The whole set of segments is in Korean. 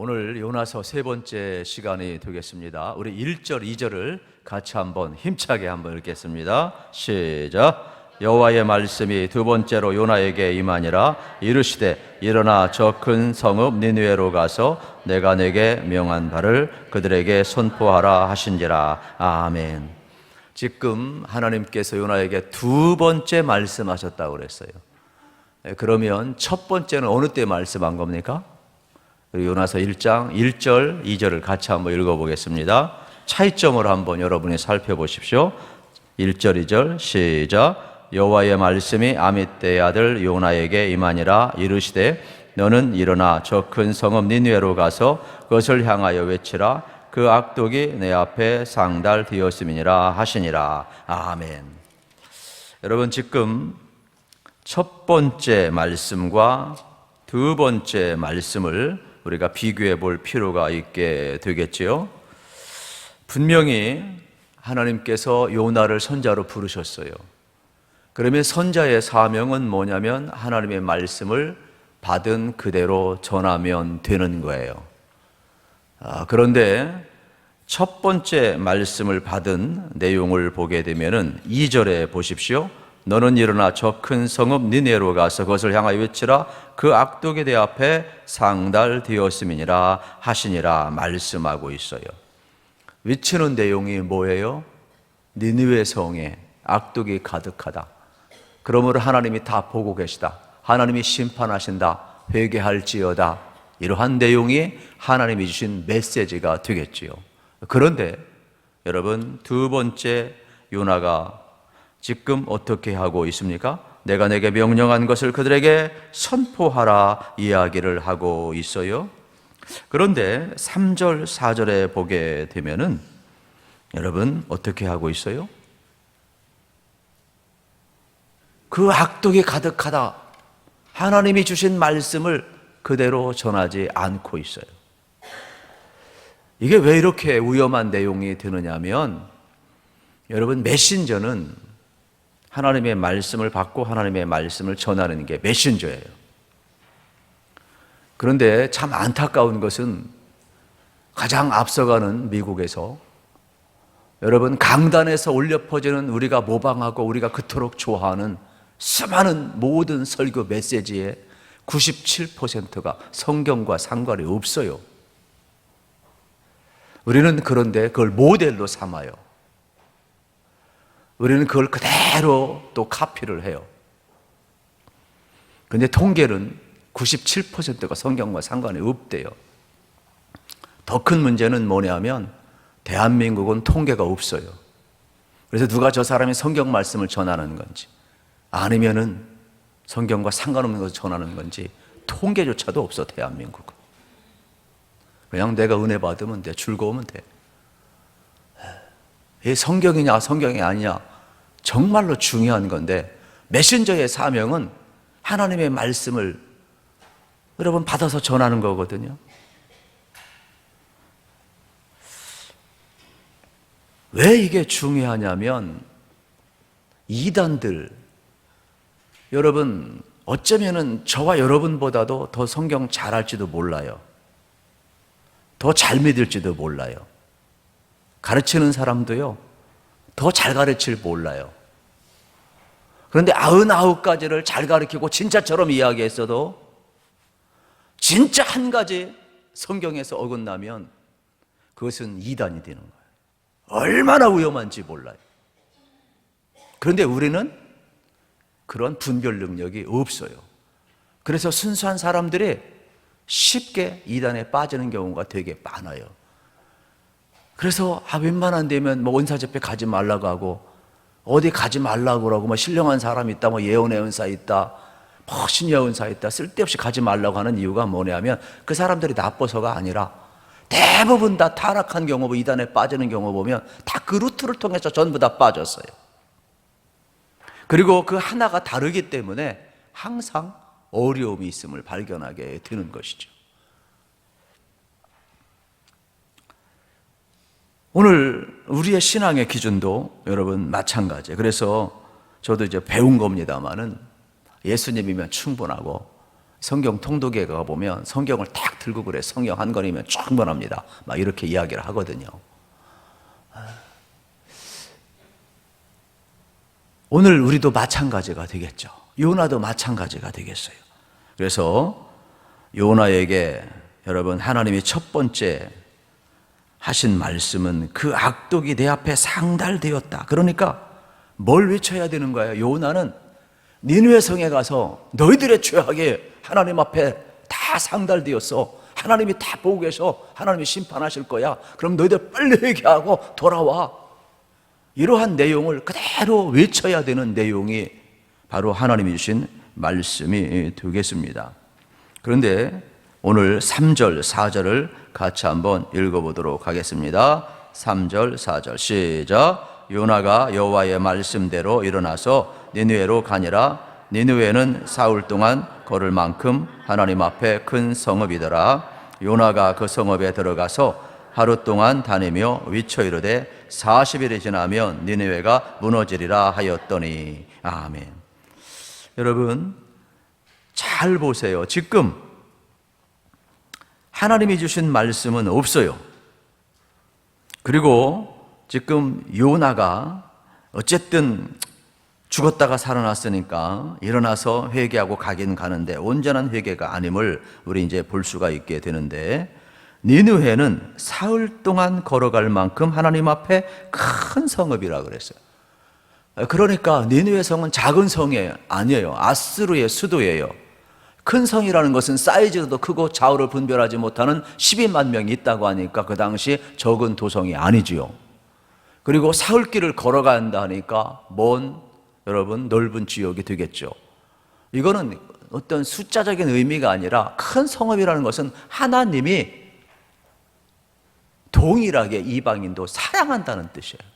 오늘 요나서 세 번째 시간이 되겠습니다. 우리 1절, 2절을 같이 한번 힘차게 한번 읽겠습니다. 시작. 여호와의 말씀이 두 번째로 요나에게 임하니라. 이르시되 일어나 저 큰 성읍 니느웨로 가서 내가 내게 명한 바를 그들에게 선포하라 하신지라. 아멘. 지금 하나님께서 요나에게 두 번째 말씀하셨다고 그랬어요. 그러면 첫 번째는 어느 때 말씀한 겁니까? 요나서 1장 1절, 2절을 같이 한번 읽어보겠습니다. 차이점을 한번 여러분이 살펴보십시오. 1절, 2절 시작. 여호와의 말씀이 아미떼의 아들 요나에게 임하니라. 이르시되 너는 일어나 저 큰 성읍 니느웨로 가서 그것을 향하여 외치라. 그 악독이 내 앞에 상달되었음이니라 하시니라. 아멘. 여러분, 지금 첫 번째 말씀과 두 번째 말씀을 우리가 비교해 볼 필요가 있게 되겠지요. 분명히 하나님께서 요나를 선자로 부르셨어요. 그러면 선자의 사명은 뭐냐면 하나님의 말씀을 받은 그대로 전하면 되는 거예요. 그런데 첫 번째 말씀을 받은 내용을 보게 되면은 2절에 보십시오. 너는 일어나 저 큰 성읍 니느웨로 가서 그것을 향하여 외치라. 그 악독이 내 앞에 상달되었음이니라 하시니라 말씀하고 있어요. 외치는 내용이 뭐예요? 니느웨 성에 악독이 가득하다. 그러므로 하나님이 다 보고 계시다. 하나님이 심판하신다. 회개할지어다. 이러한 내용이 하나님이 주신 메시지가 되겠지요. 그런데 여러분, 두 번째 요나가 지금 어떻게 하고 있습니까? 내가 내게 명령한 것을 그들에게 선포하라 이야기를 하고 있어요. 그런데 3절, 4절에 보게 되면은 여러분 어떻게 하고 있어요? 그 악독이 가득하다. 하나님이 주신 말씀을 그대로 전하지 않고 있어요. 이게 왜 이렇게 위험한 내용이 되느냐면, 여러분, 메신저는 하나님의 말씀을 받고 하나님의 말씀을 전하는 게 메신저예요. 그런데 참 안타까운 것은 가장 앞서가는 미국에서 여러분, 강단에서 울려 퍼지는 우리가 모방하고 우리가 그토록 좋아하는 수많은 모든 설교 메시지의 97%가 성경과 상관이 없어요. 우리는 그런데 그걸 모델로 삼아요. 우리는 그걸 그대로 또 카피를 해요. 그런데 통계는 97%가 성경과 상관이 없대요. 더 큰 문제는 뭐냐면 대한민국은 통계가 없어요. 그래서 누가 저 사람이 성경 말씀을 전하는 건지 아니면은 성경과 상관없는 것을 전하는 건지 통계조차도 없어. 대한민국은 그냥 내가 은혜 받으면 돼. 즐거우면 돼. 이게 성경이냐 성경이 아니냐 정말로 중요한 건데, 메신저의 사명은 하나님의 말씀을 여러분 받아서 전하는 거거든요. 왜 이게 중요하냐면, 이단들, 여러분 어쩌면은 저와 여러분보다도 더 성경 잘 알지도 몰라요. 더 잘 믿을지도 몰라요. 가르치는 사람도요, 더 잘 가르칠 몰라요. 그런데 99가지를 잘 가르치고 진짜처럼 이야기했어도 진짜 한 가지 성경에서 어긋나면 그것은 이단이 되는 거예요. 얼마나 위험한지 몰라요. 그런데 우리는 그런 분별 능력이 없어요. 그래서 순수한 사람들이 쉽게 이단에 빠지는 경우가 되게 많아요. 그래서 웬만한 데면 은사 집회 가지 말라고 하고, 어디 가지 말라고 그러고, 신령한 사람이 있다, 예언의 은사 있다, 신의 은사 있다, 쓸데없이 가지 말라고 하는 이유가 뭐냐면 그 사람들이 나빠서가 아니라 대부분 다 타락한 경우, 이단에 빠지는 경우 보면 다 그 루트를 통해서 전부 다 빠졌어요. 그리고 그 하나가 다르기 때문에 항상 어려움이 있음을 발견하게 되는 것이죠. 오늘 우리의 신앙의 기준도 여러분 마찬가지예요. 그래서 저도 이제 배운 겁니다만은 예수님이면 충분하고 성경 통독에 가보면 성경을 딱 들고 그래. 성경 한 권이면 충분합니다. 막 이렇게 이야기를 하거든요. 오늘 우리도 마찬가지가 되겠죠. 요나도 마찬가지가 되겠어요. 그래서 요나에게 여러분 하나님이 첫 번째 하신 말씀은 그 악독이 내 앞에 상달되었다. 그러니까 뭘 외쳐야 되는 거예요? 요나는 니느웨 성에 가서 너희들의 죄악이 하나님 앞에 다 상달되었어. 하나님이 다 보고 계셔. 하나님이 심판하실 거야. 그럼 너희들 빨리 회개하고 돌아와. 이러한 내용을 그대로 외쳐야 되는 내용이 바로 하나님이 주신 말씀이 되겠습니다. 그런데 오늘 3절, 4절을 같이 한번 읽어보도록 하겠습니다. 3절, 4절 시작. 요나가 여호와의 말씀대로 일어나서 니느웨로 가니라. 니느웨는 사흘 동안 걸을 만큼 하나님 앞에 큰 성읍이더라. 요나가 그 성읍에 들어가서 하루 동안 다니며 위쳐 이르되 40일이 지나면 니느웨가 무너지리라 하였더니. 아멘. 여러분 잘 보세요. 지금 하나님이 주신 말씀은 없어요. 그리고 지금 요나가 어쨌든 죽었다가 살아났으니까 일어나서 회개하고 가긴 가는데 온전한 회개가 아님을 우리 이제 볼 수가 있게 되는데, 니느웨는 사흘 동안 걸어갈 만큼 하나님 앞에 큰 성읍이라 그랬어요. 그러니까 니느웨 성은 작은 성이 아니에요. 아수르의 수도예요. 큰 성이라는 것은 사이즈도 크고 좌우를 분별하지 못하는 12만 명이 있다고 하니까 그 당시 적은 도성이 아니지요. 그리고 사흘길을 걸어간다 하니까 여러분 넓은 지역이 되겠죠. 이거는 어떤 숫자적인 의미가 아니라 큰 성읍이라는 것은 하나님이 동일하게 이방인도 사랑한다는 뜻이에요.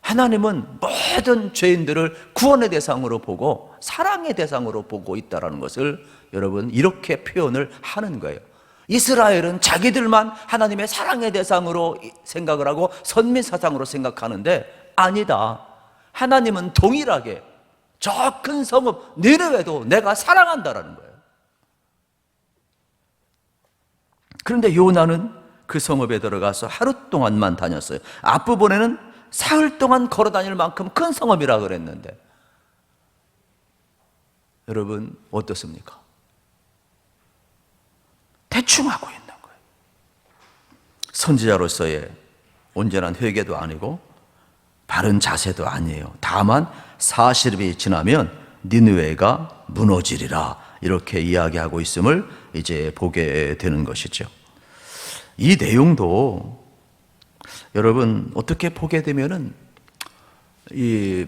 하나님은 모든 죄인들을 구원의 대상으로 보고 사랑의 대상으로 보고 있다는 것을 여러분 이렇게 표현을 하는 거예요. 이스라엘은 자기들만 하나님의 사랑의 대상으로 생각을 하고 선민사상으로 생각하는데 아니다. 하나님은 동일하게 저 큰 성읍 니느웨도 내가 사랑한다라는 거예요. 그런데 요나는 그 성읍에 들어가서 하루 동안만 다녔어요. 앞부분에는 사흘 동안 걸어 다닐 만큼 큰 성읍이라 그랬는데 여러분 어떻습니까? 대충 하고 있는 거예요. 선지자로서의 온전한 회개도 아니고 바른 자세도 아니에요. 다만 40일이 지나면 니느웨가 무너지리라 이렇게 이야기하고 있음을 이제 보게 되는 것이죠. 이 내용도 여러분 어떻게 보게 되면은 이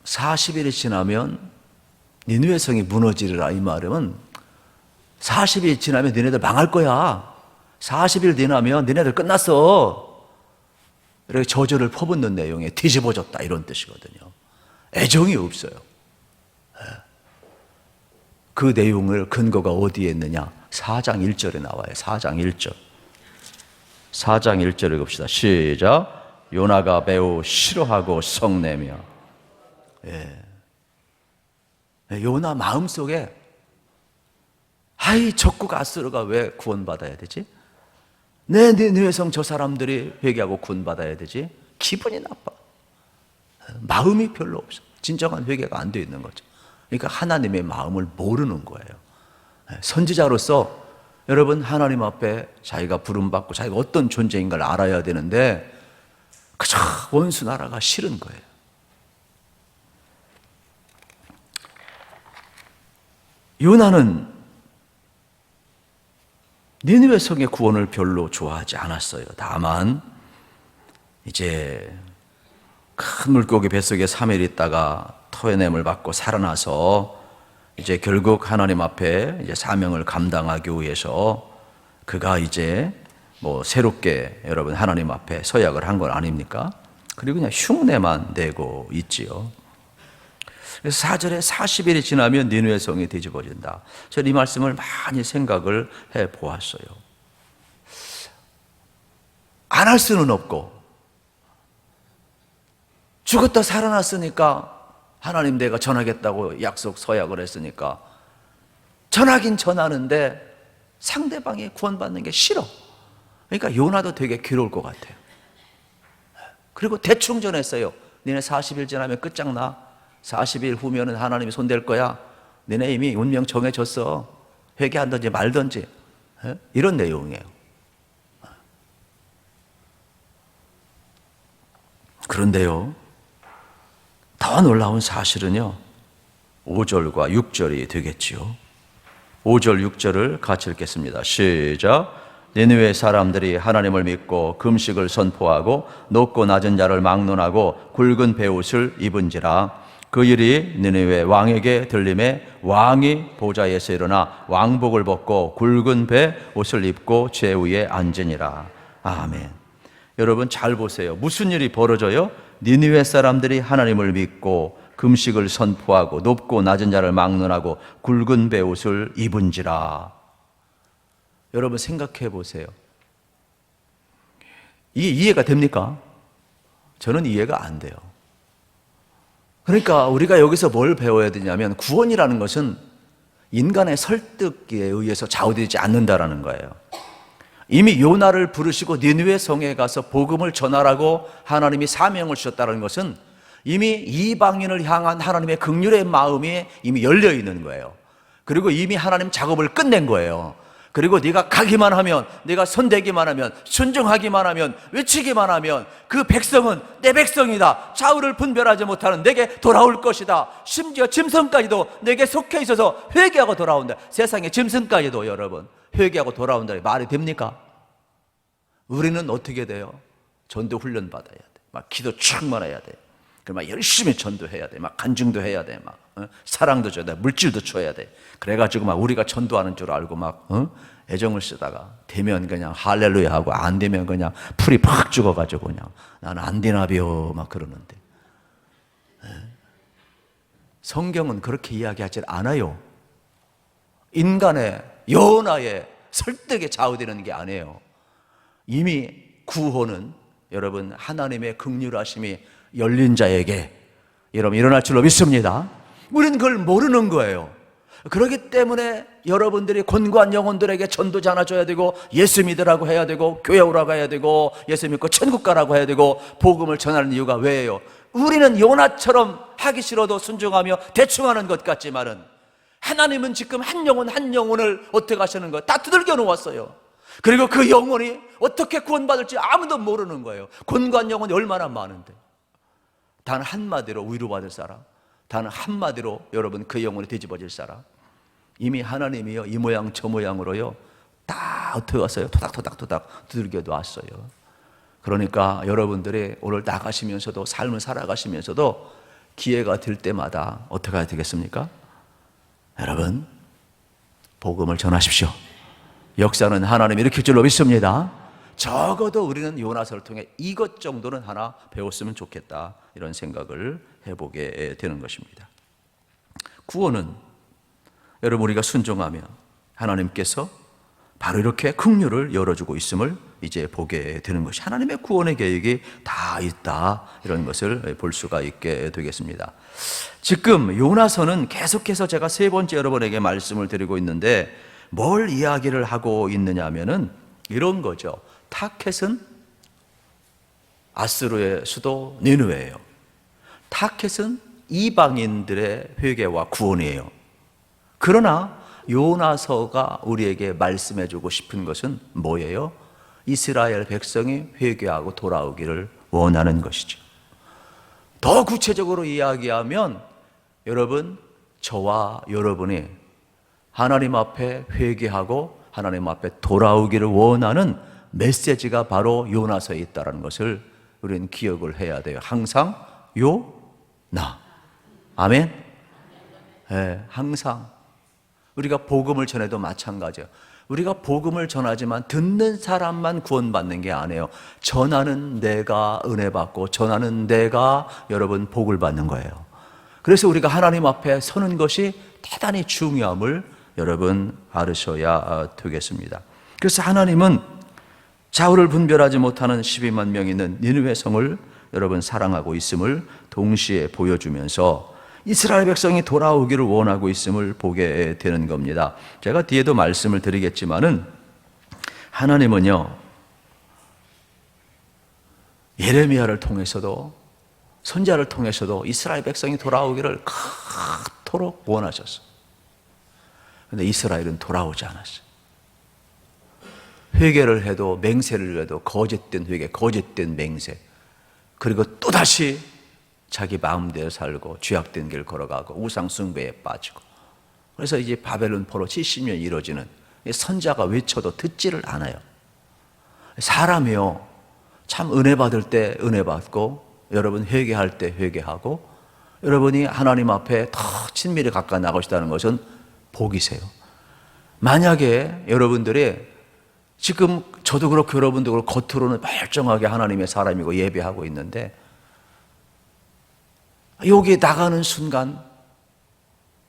40일이 지나면 니느웨 성이 무너지리라 이 말은 40일 지나면 니네들 망할 거야. 40일 지나면 니네들 끝났어. 이렇게 저주를 퍼붓는 내용에 뒤집어졌다 이런 뜻이거든요. 애정이 없어요. 그 내용을 근거가 어디에 있느냐? 4장 1절에 나와요. 4장 1절. 4장 1절 읽읍시다. 시작. 요나가 매우 싫어하고 성내며. 요나 마음속에 적국 아수르가 왜 구원받아야 되지? 내 니느웨 성 저 사람들이 회개하고 구원받아야 되지? 기분이 나빠. 마음이 별로 없어. 진정한 회개가 안 돼 있는 거죠. 그러니까 하나님의 마음을 모르는 거예요. 선지자로서 여러분 하나님 앞에 자기가 부름받고 자기가 어떤 존재인 걸 알아야 되는데 그저 원수 나라가 싫은 거예요. 요나는 니느웨 성의 구원을 별로 좋아하지 않았어요. 다만 이제 큰 물고기 뱃속에 3일 있다가 토해냄을 받고 살아나서 이제 결국 하나님 앞에 이제 사명을 감당하기 위해서 그가 이제 새롭게 여러분 하나님 앞에 서약을 한 건 아닙니까? 그리고 그냥 흉내만 내고 있지요. 그래서 4절에 40일이 지나면 니느웨 성이 뒤집어진다. 저는 이 말씀을 많이 생각을 해 보았어요. 안 할 수는 없고 죽었다 살아났으니까 하나님 내가 전하겠다고 약속 서약을 했으니까 전하긴 전하는데 상대방이 구원받는 게 싫어. 그러니까 요나도 되게 괴로울 것 같아요. 그리고 대충 전했어요. 니네 40일 지나면 끝장나. 40일 후면은 하나님이 손댈 거야. 니네 이미 운명 정해졌어. 회개한든지 말든지. 이런 내용이에요. 그런데요, 더 놀라운 사실은요, 5절과 6절이 되겠지요. 5절, 6절을 같이 읽겠습니다. 시작. 니느웨 사람들이 하나님을 믿고 금식을 선포하고 높고 낮은 자를 막론하고 굵은 베옷을 입은지라. 그 일이 니느웨 왕에게 들림에 왕이 보좌에서 일어나 왕복을 벗고 굵은 베옷을 입고 제 위에 앉으니라. 아멘. 여러분 잘 보세요. 무슨 일이 벌어져요? 니느웨 사람들이 하나님을 믿고 금식을 선포하고 높고 낮은 자를 막론하고 굵은 베옷을 입은지라. 여러분 생각해 보세요. 이게 이해가 됩니까? 저는 이해가 안 돼요. 그러니까 우리가 여기서 뭘 배워야 되냐면, 구원이라는 것은 인간의 설득에 의해서 좌우되지 않는다라는 거예요. 이미 요나를 부르시고 니느웨 성에 가서 복음을 전하라고 하나님이 사명을 주셨다는 것은 이미 이방인을 향한 하나님의 긍휼의 마음이 이미 열려 있는 거예요. 그리고 이미 하나님 작업을 끝낸 거예요. 그리고 네가 가기만 하면, 네가 손대기만 하면, 순종하기만 하면, 외치기만 하면 그 백성은 내 백성이다. 좌우를 분별하지 못하는 내게 돌아올 것이다. 심지어 짐승까지도 내게 속해 있어서 회개하고 돌아온다. 세상에 짐승까지도 여러분 회개하고 돌아온다. 말이 됩니까? 우리는 어떻게 돼요? 전도 훈련 받아야 돼. 막 기도 충만해야 돼. 막 열심히 전도해야 돼. 막 간증도 해야 돼. 막 사랑도 줘야 돼. 물질도 줘야 돼. 그래가지고 막 우리가 전도하는 줄 알고 막 애정을 쓰다가 되면 그냥 할렐루야 하고 안 되면 그냥 풀이 팍 죽어가지고 그냥 나는 안 되나비요 막 그러는데, 성경은 그렇게 이야기하지 않아요. 인간의 요나의 설득에 좌우되는 게 아니에요. 이미 구원은 여러분 하나님의 긍휼하심이 열린 자에게 여러분 일어날 줄로 믿습니다. 우리는 그걸 모르는 거예요. 그렇기 때문에 여러분들이 곤고한 영혼들에게 전도 전해줘야 되고, 예수 믿으라고 해야 되고, 교회 오라고 해야 되고, 예수 믿고 천국 가라고 해야 되고, 복음을 전하는 이유가 왜예요? 우리는 요나처럼 하기 싫어도 순종하며 대충 하는 것 같지만은 하나님은 지금 한 영혼 한 영혼을 어떻게 하시는 거예요? 다 두들겨 놓았어요. 그리고 그 영혼이 어떻게 구원받을지 아무도 모르는 거예요. 곤고한 영혼이 얼마나 많은데, 단 한마디로 위로받을 사람, 단 한마디로 여러분 그 영혼이 뒤집어질 사람, 이미 하나님이요 이 모양 저 모양으로요 다 어떻게 왔어요? 토닥토닥 두들겨 놨어요. 그러니까 여러분들이 오늘 나가시면서도 삶을 살아가시면서도 기회가 될 때마다 어떻게 해야 되겠습니까? 여러분 복음을 전하십시오. 역사는 하나님이 일으킬 줄로 믿습니다. 적어도 우리는 요나서를 통해 이것 정도는 하나 배웠으면 좋겠다, 이런 생각을 해보게 되는 것입니다. 구원은 여러분 우리가 순종하면 하나님께서 바로 이렇게 긍휼을 열어주고 있음을 이제 보게 되는 것이, 하나님의 구원의 계획이 다 있다, 이런 것을 볼 수가 있게 되겠습니다. 지금 요나서는 계속해서 제가 세 번째 여러분에게 말씀을 드리고 있는데 뭘 이야기를 하고 있느냐 하면은 이런 거죠. 타켓은 아스루의 수도 니느웨예요. 타켓은 이방인들의 회개와 구원이에요. 그러나 요나서가 우리에게 말씀해주고 싶은 것은 뭐예요? 이스라엘 백성이 회개하고 돌아오기를 원하는 것이죠. 더 구체적으로 이야기하면 여러분, 저와 여러분이 하나님 앞에 회개하고 하나님 앞에 돌아오기를 원하는 메시지가 바로 요나서에 있다는 것을 우리는 기억을 해야 돼요. 항상 요나. 아멘. 네, 항상 우리가 복음을 전해도 마찬가지예요. 우리가 복음을 전하지만 듣는 사람만 구원받는 게 아니에요. 전하는 내가 은혜 받고 전하는 내가 여러분 복을 받는 거예요. 그래서 우리가 하나님 앞에 서는 것이 대단히 중요함을 여러분 알으셔야 되겠습니다. 그래서 하나님은 좌우를 분별하지 못하는 12만 명이 있는 니느웨 성을 여러분 사랑하고 있음을 동시에 보여주면서 이스라엘 백성이 돌아오기를 원하고 있음을 보게 되는 겁니다. 제가 뒤에도 말씀을 드리겠지만은 하나님은요, 예레미야를 통해서도 선지자를 통해서도 이스라엘 백성이 돌아오기를 그토록 원하셨어요. 그런데 이스라엘은 돌아오지 않았어요. 회개를 해도 맹세를 해도 거짓된 회개, 거짓된 맹세, 그리고 또다시 자기 마음대로 살고 죄악된 길 걸어가고 우상 숭배에 빠지고, 그래서 이제 바벨론 포로 70년이 이루어지는, 선자가 외쳐도 듣지를 않아요. 사람이요, 참 은혜 받을 때 은혜 받고, 여러분 회개할 때 회개하고, 여러분이 하나님 앞에 더 친밀히 가까이 나가시다는 것은 복이세요. 만약에 여러분들이 지금 저도 그렇고 여러분도 그렇고 겉으로는 멀쩡하게 하나님의 사람이고 예배하고 있는데, 여기에 나가는 순간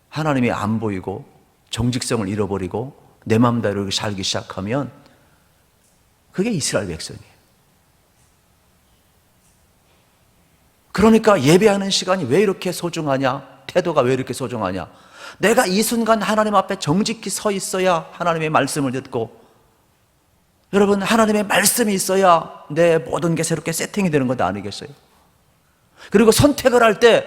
하나님이 안 보이고 정직성을 잃어버리고 내 마음대로 이렇게 살기 시작하면 그게 이스라엘 백성이에요. 그러니까 예배하는 시간이 왜 이렇게 소중하냐? 태도가 왜 이렇게 소중하냐? 내가 이 순간 하나님 앞에 정직히 서 있어야 하나님의 말씀을 듣고, 여러분 하나님의 말씀이 있어야 내 모든 게 새롭게 세팅이 되는 것 아니겠어요? 그리고 선택을 할 때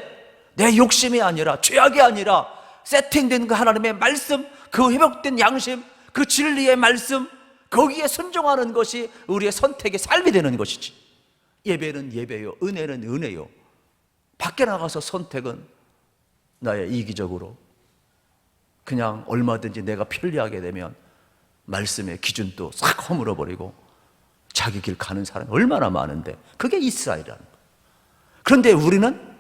내 욕심이 아니라, 죄악이 아니라 세팅된 그 하나님의 말씀, 그 회복된 양심, 그 진리의 말씀, 거기에 순종하는 것이 우리의 선택의 삶이 되는 것이지. 예배는 예배요, 은혜는 은혜요. 밖에 나가서 선택은 나의 이기적으로 그냥 얼마든지 내가 편리하게 되면 말씀의 기준도 싹 허물어버리고 자기 길 가는 사람이 얼마나 많은데, 그게 이스라엘이라는 거예요. 그런데 우리는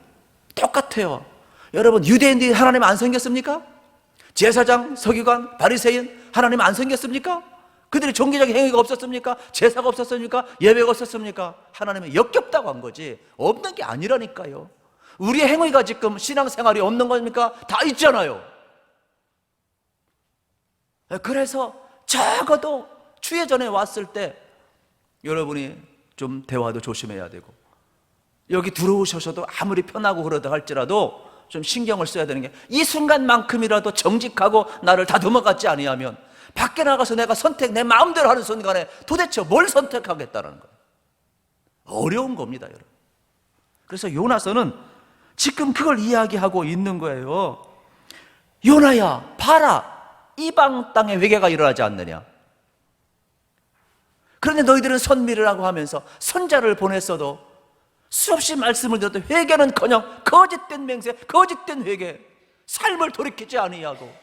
똑같아요. 여러분, 유대인들이 하나님 안 섬겼습니까? 제사장, 서기관, 바리새인 하나님 안 섬겼습니까? 그들이 종교적인 행위가 없었습니까? 제사가 없었습니까? 예배가 없었습니까? 하나님은 역겹다고 한 거지 없는 게 아니라니까요. 우리의 행위가 지금 신앙생활이 없는 겁니까? 다 있잖아요. 그래서 적어도 추회전에 왔을 때 여러분이 좀 대화도 조심해야 되고, 여기 들어오셔서도 아무리 편하고 그러다 할지라도 좀 신경을 써야 되는 게, 이 순간만큼이라도 정직하고 나를 다듬어갔지 아니하면 밖에 나가서 내가 선택 내 마음대로 하는 순간에 도대체 뭘 선택하겠다는 거예요. 어려운 겁니다, 여러분. 그래서 요나서는 지금 그걸 이야기하고 있는 거예요. 요나야, 봐라, 이방 땅에 회개가 일어나지 않느냐. 그런데 너희들은 선미를 하고 하면서 선자를 보냈어도 수없이 말씀을 들어도 회개는커녕 거짓된 맹세, 거짓된 회개, 삶을 돌이키지 아니하고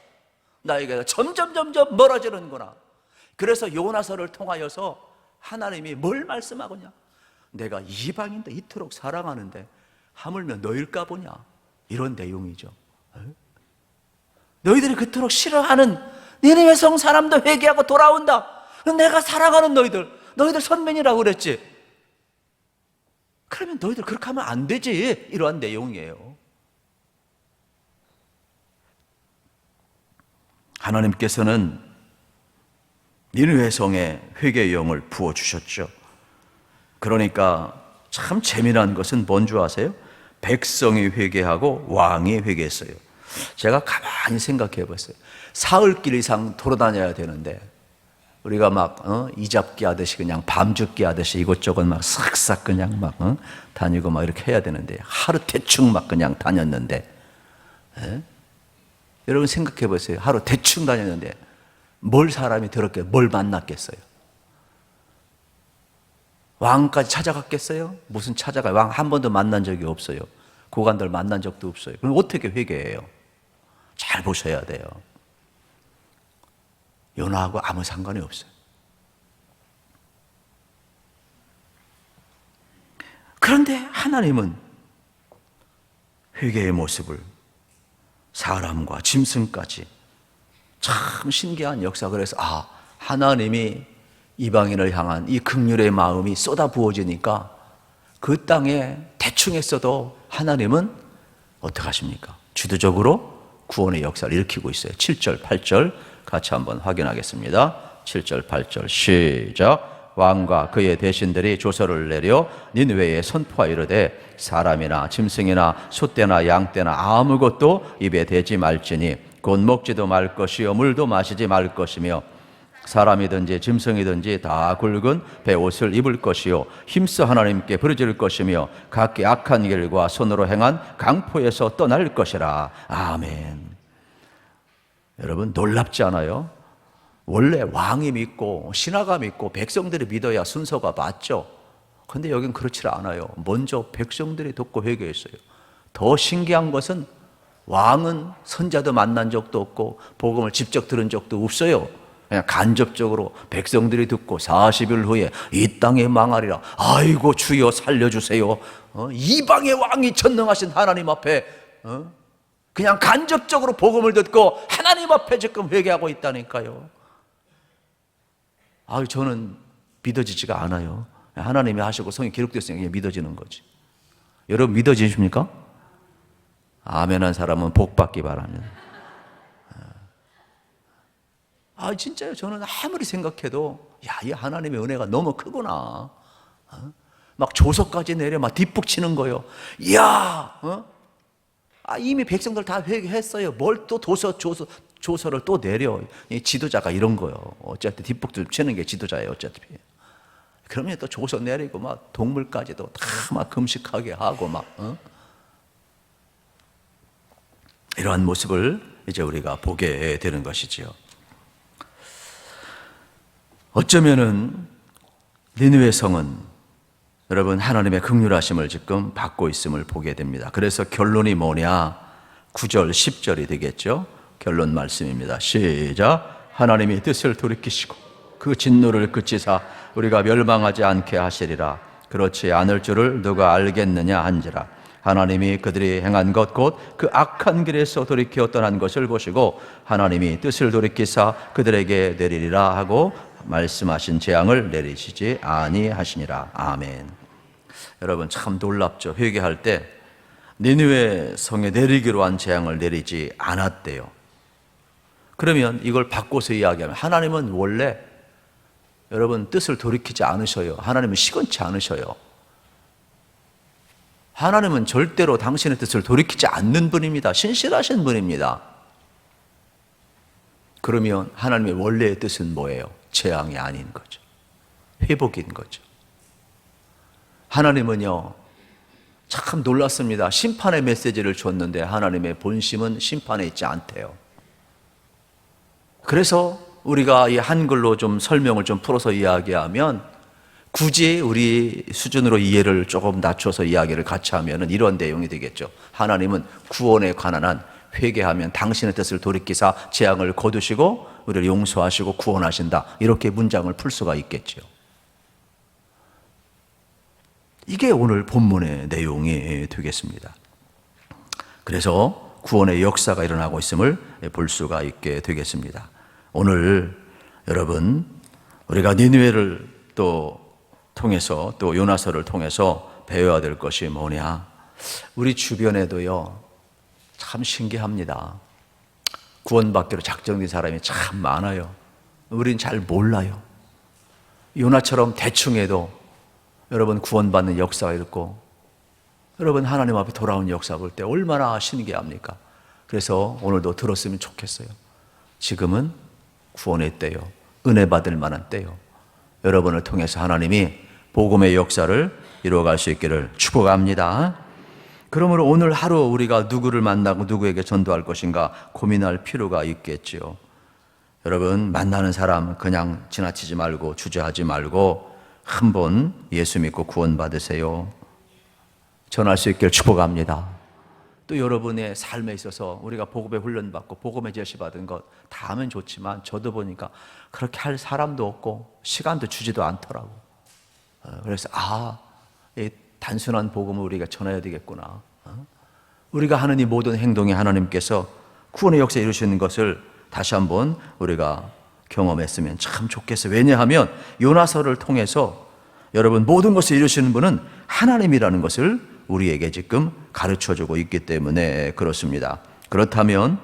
나에게 점점 멀어지는구나. 그래서 요나서를 통하여서 하나님이 뭘 말씀하고냐, 내가 이방인도 이토록 사랑하는데 하물며 너일까 보냐, 이런 내용이죠. 너희들이 그토록 싫어하는 니느웨 성 사람도 회개하고 돌아온다. 내가 사랑하는 너희들 선민이라고 그랬지. 그러면 너희들 그렇게 하면 안 되지, 이러한 내용이에요. 하나님께서는 니느웨 성에 회개의 영을 부어주셨죠. 그러니까 참 재미난 것은 뭔 줄 아세요? 백성이 회개하고 왕이 회개했어요. 제가 가만히 생각해 봤어요. 사흘길 이상 돌아다녀야 되는데 우리가 막 이잡기 하듯이 그냥 밤죽기 하듯이 이곳저곳 막 싹싹 그냥 막 다니고 막 이렇게 해야 되는데, 하루 대충 막 그냥 다녔는데, 여러분 생각해 보세요. 하루 대충 다녔는데 뭘 사람이 더럽게 뭘 만났겠어요? 왕까지 찾아갔겠어요? 무슨 찾아가요? 왕 한 번도 만난 적이 없어요. 고관들 만난 적도 없어요. 그럼 어떻게 회개해요? 잘 보셔야 돼요. 요나하고 아무 상관이 없어요. 그런데 하나님은 회개의 모습을 사람과 짐승까지, 참 신기한 역사. 그래서 하나님이 이방인을 향한 이 긍휼의 마음이 쏟아 부어지니까 그 땅에 대충 했어도 하나님은 어떻게 하십니까? 주도적으로 구원의 역사를 일으키고 있어요. 7절, 8절 같이 한번 확인하겠습니다. 7절, 8절 시작. 왕과 그의 대신들이 조서를 내려 니느웨에 선포하이르되 사람이나 짐승이나 소떼나 양떼나 아무것도 입에 대지 말지니 곧 먹지도 말 것이요 물도 마시지 말 것이며 사람이든지 짐승이든지 다 굵은 베옷을 입을 것이요 힘써 하나님께 부르짖을 것이며 각기 악한 길과 손으로 행한 강포에서 떠날 것이라. 아멘. 여러분 놀랍지 않아요? 원래 왕이 믿고 신하가 믿고 백성들이 믿어야 순서가 맞죠. 그런데 여긴 그렇지 않아요. 먼저 백성들이 듣고 회개했어요. 더 신기한 것은 왕은 선자도 만난 적도 없고 복음을 직접 들은 적도 없어요. 그냥 간접적으로 백성들이 듣고 40일 후에 이 땅에 망하리라. 아이고 주여 살려주세요. 이방의 왕이 전능하신 하나님 앞에 그냥 간접적으로 복음을 듣고 하나님 앞에 지금 회개하고 있다니까요. 저는 믿어지지가 않아요. 하나님이 하시고 성경에 기록됐으니까 믿어지는 거지. 여러분 믿어지십니까? 아멘한 사람은 복 받기 바랍니다. 진짜요. 저는 아무리 생각해도 이 하나님의 은혜가 너무 크구나. 막 조서까지 내려 막 뒷북치는 거요. 이미 백성들 다 회개했어요. 뭘 또 조서를 또 내려. 이 지도자가 이런 거요. 어쨌든 뒷북 치는 게 지도자예요. 어차피. 그러면 또 조서 내리고 막 동물까지도 다 막 금식하게 하고 막 이러한 모습을 이제 우리가 보게 되는 것이지요. 어쩌면은 니느웨 성은 여러분 하나님의 긍휼하심을 지금 받고 있음을 보게 됩니다. 그래서 결론이 뭐냐? 9절 10절이 되겠죠. 결론 말씀입니다. 시작. 하나님이 뜻을 돌이키시고 그 진노를 그치사 우리가 멸망하지 않게 하시리라. 그렇지 않을 줄을 누가 알겠느냐 한지라. 하나님이 그들이 행한 것 곧 그 악한 길에서 돌이켜 떠난 것을 보시고 하나님이 뜻을 돌이키사 그들에게 내리리라 하고 말씀하신 재앙을 내리시지 아니하시니라. 아멘. 여러분 참 놀랍죠. 회개할 때 니느웨 성에 내리기로 한 재앙을 내리지 않았대요. 그러면 이걸 바꿔서 이야기하면 하나님은 원래 여러분 뜻을 돌이키지 않으셔요. 하나님은 시건치 않으셔요. 하나님은 절대로 당신의 뜻을 돌이키지 않는 분입니다. 신실하신 분입니다. 그러면 하나님의 원래의 뜻은 뭐예요? 재앙이 아닌 거죠. 회복인 거죠. 하나님은요, 참 놀랐습니다. 심판의 메시지를 줬는데 하나님의 본심은 심판에 있지 않대요. 그래서 우리가 이 한글로 좀 설명을 좀 풀어서 이야기하면 굳이 우리 수준으로 이해를 조금 낮춰서 이야기를 같이 하면 이런 내용이 되겠죠. 하나님은 구원에 관한 한 회개하면 당신의 뜻을 돌이키사 재앙을 거두시고 우리를 용서하시고 구원하신다. 이렇게 문장을 풀 수가 있겠죠. 이게 오늘 본문의 내용이 되겠습니다. 그래서 구원의 역사가 일어나고 있음을 볼 수가 있게 되겠습니다. 오늘 여러분 우리가 니느웨를 또 통해서 또 요나서를 통해서 배워야 될 것이 뭐냐? 우리 주변에도요 참 신기합니다. 구원받기로 작정된 사람이 참 많아요. 우린 잘 몰라요. 요나처럼 대충 해도 여러분 구원받는 역사가 있고 여러분 하나님 앞에 돌아온 역사 볼 때 얼마나 신기합니까? 그래서 오늘도 들었으면 좋겠어요. 지금은 구원의 때요. 은혜 받을 만한 때요. 여러분을 통해서 하나님이 복음의 역사를 이루어갈 수 있기를 축복합니다. 그러므로 오늘 하루 우리가 누구를 만나고 누구에게 전도할 것인가 고민할 필요가 있겠지요. 여러분 만나는 사람 그냥 지나치지 말고 주저하지 말고 한번 예수 믿고 구원 받으세요. 전할 수 있기를 축복합니다. 또 여러분의 삶에 있어서 우리가 복음의 훈련받고 복음의 제시받은 것 다 하면 좋지만 저도 보니까 그렇게 할 사람도 없고 시간도 주지도 않더라고. 그래서 이 단순한 복음을 우리가 전해야 되겠구나. 우리가 하는 이 모든 행동에 하나님께서 구원의 역사 이루시는 것을 다시 한번 우리가 경험했으면 참 좋겠어요. 왜냐하면 요나서를 통해서 여러분 모든 것을 이루시는 분은 하나님이라는 것을 우리에게 지금 가르쳐주고 있기 때문에 그렇습니다. 그렇다면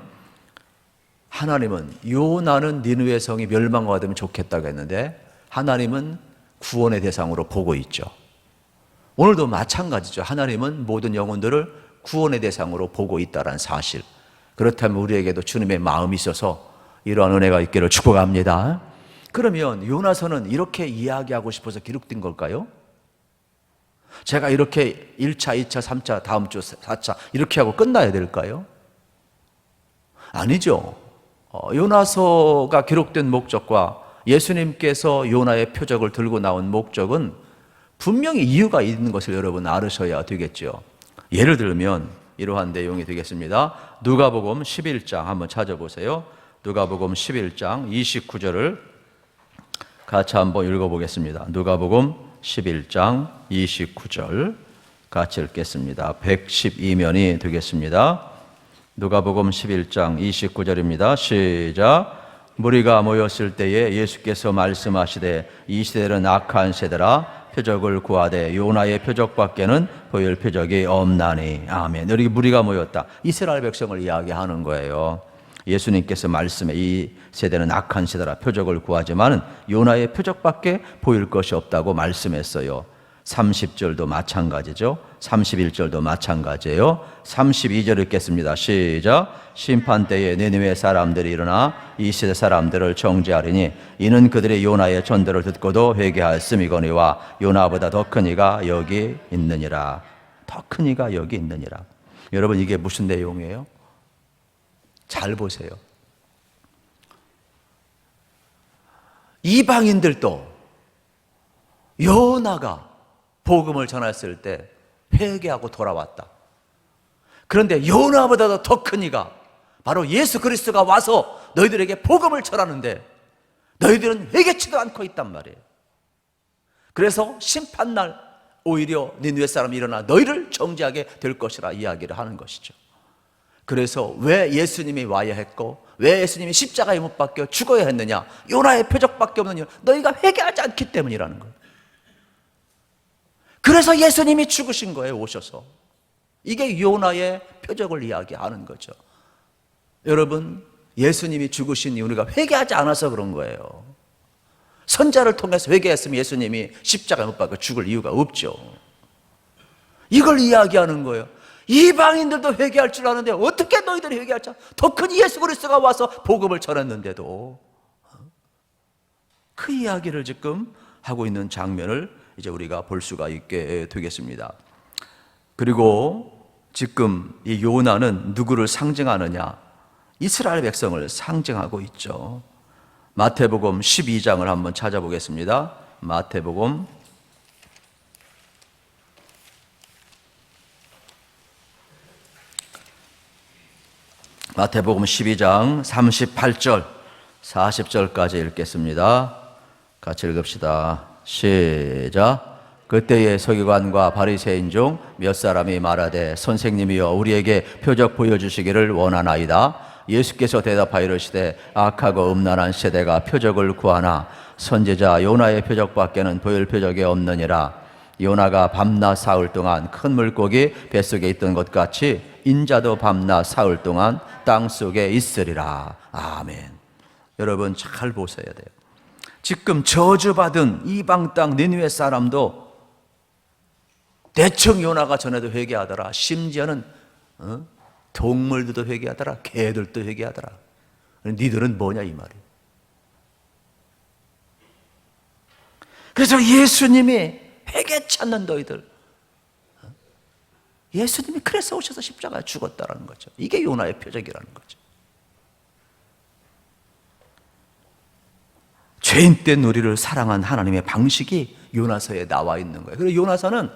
하나님은 요나는 니느웨 성이 멸망하게 되면 좋겠다고 했는데 하나님은 구원의 대상으로 보고 있죠. 오늘도 마찬가지죠. 하나님은 모든 영혼들을 구원의 대상으로 보고 있다는 사실. 그렇다면 우리에게도 주님의 마음이 있어서 이러한 은혜가 있기를 축복합니다. 그러면 요나서는 이렇게 이야기하고 싶어서 기록된 걸까요? 제가 이렇게 1차, 2차, 3차, 다음 주 4차 이렇게 하고 끝나야 될까요? 아니죠. 요나서가 기록된 목적과 예수님께서 요나의 표적을 들고 나온 목적은 분명히 이유가 있는 것을 여러분 알으셔야 되겠죠. 예를 들면 이러한 내용이 되겠습니다. 누가복음 11장 한번 찾아보세요. 누가복음 11장 29절을 같이 한번 읽어보겠습니다. 누가복음 11장 29절 같이 읽겠습니다. 112면이 되겠습니다. 누가복음 11장 29절입니다. 시작. 무리가 모였을 때에 예수께서 말씀하시되 이 세대는 악한 세대라 표적을 구하되 요나의 표적밖에는 보일 표적이 없나니. 아멘. 여기 무리가 모였다. 이스라엘 백성을 이야기하는 거예요. 예수님께서 말씀에 이 세대는 악한 세대라 표적을 구하지만 요나의 표적밖에 보일 것이 없다고 말씀했어요. 30절도 마찬가지죠. 31절도 마찬가지예요. 32절 읽겠습니다. 시작. 심판 때에 니느웨 사람들이 일어나 이 시대 사람들을 정죄하리니 이는 그들이 요나의 전도를 듣고도 회개하였음이거니와 요나보다 더 큰 이가 여기 있느니라. 더 큰 이가 여기 있느니라. 여러분 이게 무슨 내용이에요? 잘 보세요. 이방인들도 요나가 복음을 전했을 때 회개하고 돌아왔다. 그런데 요나보다도 더 큰 이가 바로 예수 그리스도가 와서 너희들에게 복음을 전하는데 너희들은 회개치도 않고 있단 말이에요. 그래서 심판날 오히려 니느웨 사람이 일어나 너희를 정죄하게 될 것이라 이야기를 하는 것이죠. 그래서 왜 예수님이 와야 했고 왜 예수님이 십자가에 못 박혀 죽어야 했느냐? 요나의 표적밖에 없는 이유, 너희가 회개하지 않기 때문이라는 거예요. 그래서 예수님이 죽으신 거예요. 오셔서. 이게 요나의 표적을 이야기하는 거죠. 여러분, 예수님이 죽으신 이유 우리가 회개하지 않아서 그런 거예요. 선자를 통해서 회개했으면 예수님이 십자가에 못 박혀 죽을 이유가 없죠. 이걸 이야기하는 거예요. 이방인들도 회개할 줄 아는데 어떻게 너희들이 회개할지? 더 큰 예수 그리스도가 와서 복음을 전했는데도. 그 이야기를 지금 하고 있는 장면을 이제 우리가 볼 수가 있게 되겠습니다. 그리고 지금 이 요나는 누구를 상징하느냐? 이스라엘 백성을 상징하고 있죠. 마태복음 12장을 한번 찾아보겠습니다. 마태복음 12장 38절 40절까지 읽겠습니다. 같이 읽읍시다. 시작. 그때의 서기관과 바리새인 중 몇 사람이 말하되 선생님이여 우리에게 표적 보여주시기를 원하나이다. 예수께서 대답하여 이르시되 악하고 음란한 세대가 표적을 구하나 선지자 요나의 표적밖에는 보일 표적이 없느니라. 요나가 밤낮 사흘 동안 큰 물고기 뱃속에 있던 것 같이 인자도 밤낮 사흘 동안 땅속에 있으리라. 아멘. 여러분 잘 보셔야 돼요. 지금 저주받은 이방 땅 니느웨 사람도 대충 요나가 전에도 회개하더라. 심지어는 동물들도 회개하더라. 개들도 회개하더라. 니들은 뭐냐 이 말이에요. 그래서 예수님이 회개 찾는 너희들, 예수님이 그래서 오셔서 십자가에 죽었다는 거죠. 이게 요나의 표적이라는 거죠. 죄인 된 우리를 사랑한 하나님의 방식이 요나서에 나와 있는 거예요. 그리고 요나서는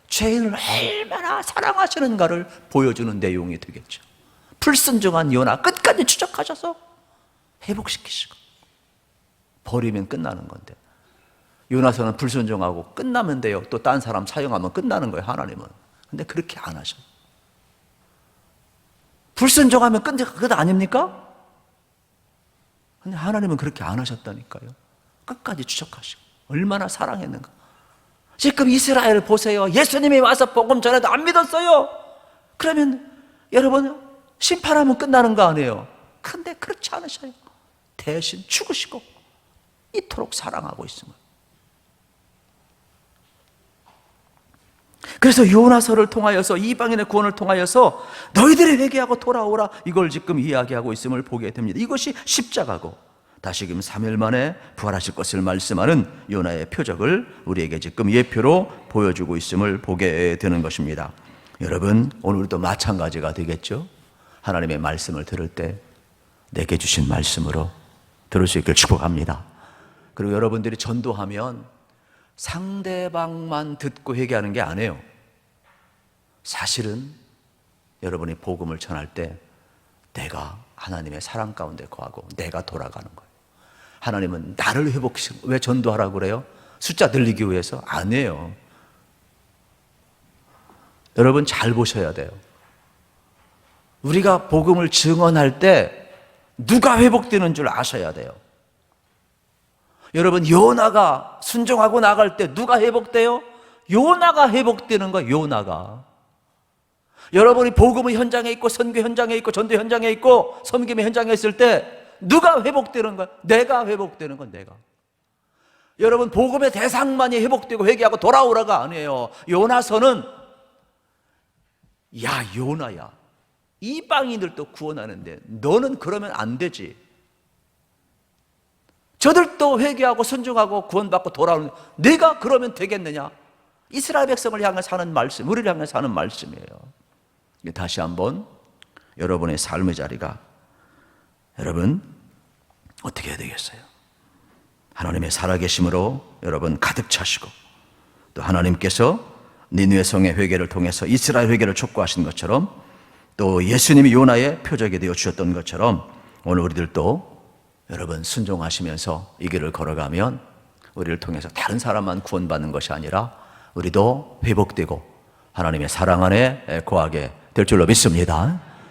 죄인을 얼마나 사랑하시는가를 보여주는 내용이 되겠죠. 불순종한 요나 끝까지 추적하셔서 회복시키시고 버리면 끝나는 건데 요나서는 불순종하고 끝나면 돼요. 또 딴 사람 사용하면 끝나는 거예요. 하나님은. 근데 그렇게 안 하셔. 불순종하면 끝 아닙니까? 근데 하나님은 그렇게 안 하셨다니까요. 끝까지 추적하시고 얼마나 사랑했는가. 지금 이스라엘 보세요. 예수님이 와서 복음 전해도 안 믿었어요. 그러면 여러분 심판하면 끝나는 거 아니에요. 근데 그렇지 않으셔요. 대신 죽으시고 이토록 사랑하고 있음을. 그래서 요나서를 통하여서 이방인의 구원을 통하여서 너희들이 회개하고 돌아오라, 이걸 지금 이야기하고 있음을 보게 됩니다. 이것이 십자가고 다시금 3일 만에 부활하실 것을 말씀하는 요나의 표적을 우리에게 지금 예표로 보여주고 있음을 보게 되는 것입니다. 여러분, 오늘도 마찬가지가 되겠죠? 하나님의 말씀을 들을 때 내게 주신 말씀으로 들을 수 있길 축복합니다. 그리고 여러분들이 전도하면 상대방만 듣고 회개하는 게 아니에요. 사실은 여러분이 복음을 전할 때 내가 하나님의 사랑 가운데 거하고 내가 돌아가는 거예요. 하나님은 나를 회복시키고, 왜 전도하라고 그래요? 숫자 늘리기 위해서? 아니에요. 여러분 잘 보셔야 돼요. 우리가 복음을 증언할 때 누가 회복되는 줄 아셔야 돼요. 여러분, 요나가 순종하고 나갈 때 누가 회복돼요? 요나가 회복되는 거예요. 요나가. 여러분이 복음의 현장에 있고 선교 현장에 있고 전도 현장에 있고 섬김의 현장에 있을 때 누가 회복되는 거예요? 내가 회복되는 건 내가. 여러분, 복음의 대상만이 회복되고 회개하고 돌아오라가 아니에요. 요나서는 야 요나야, 이방인들도 구원하는데 너는 그러면 안 되지. 저들도 회개하고 순종하고 구원받고 돌아오는 네가 그러면 되겠느냐? 이스라엘 백성을 향해 사는 말씀, 우리를 향해 사는 말씀이에요. 다시 한번 여러분의 삶의 자리가, 여러분 어떻게 해야 되겠어요? 하나님의 살아계심으로 여러분 가득 차시고, 또 하나님께서 니느웨 성의 회개를 통해서 이스라엘 회개를 촉구하신 것처럼, 또 예수님이 요나의 표적이 되어 주셨던 것처럼 오늘 우리들도 여러분 순종하시면서 이 길을 걸어가면 우리를 통해서 다른 사람만 구원받는 것이 아니라 우리도 회복되고 하나님의 사랑 안에 거하게 될 줄로 믿습니다.